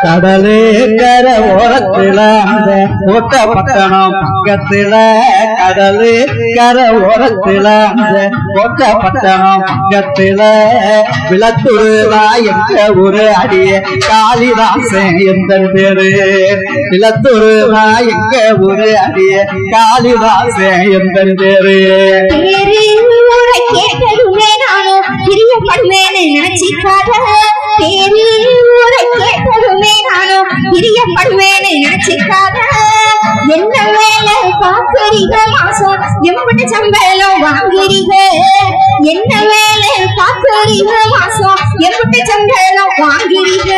கடலே கர ஓரத்துல அந்த கோட்டை பட்டணம் பக்கத்துல கடலே கர ஓரத்துல அந்த கோட்டை பட்டணம் பக்கத்துல விளத்துருவா என்ற ஒரு அடிய காளிதாசன் எந்த பேரு விளத்துருவா எங்க ஒரு அடிய காளிதாசன் எந்த பேரு கேட்டதுமே நானும் பிரியப்படுவேன்னு நினைச்சிக்காத பேரு ஊரை கேட்டதுமே நானும் பிரியப்படுவேன்னு நினைச்சிக்காத என்ன வேலை பாக்குறீங்க மாசம் எம்பட்டு சம்பளம் வாங்குறீங்க என்ன வேலை பாக்குறீங்க மாசம் எம்பட்டு சம்பளம் வாங்குறீங்க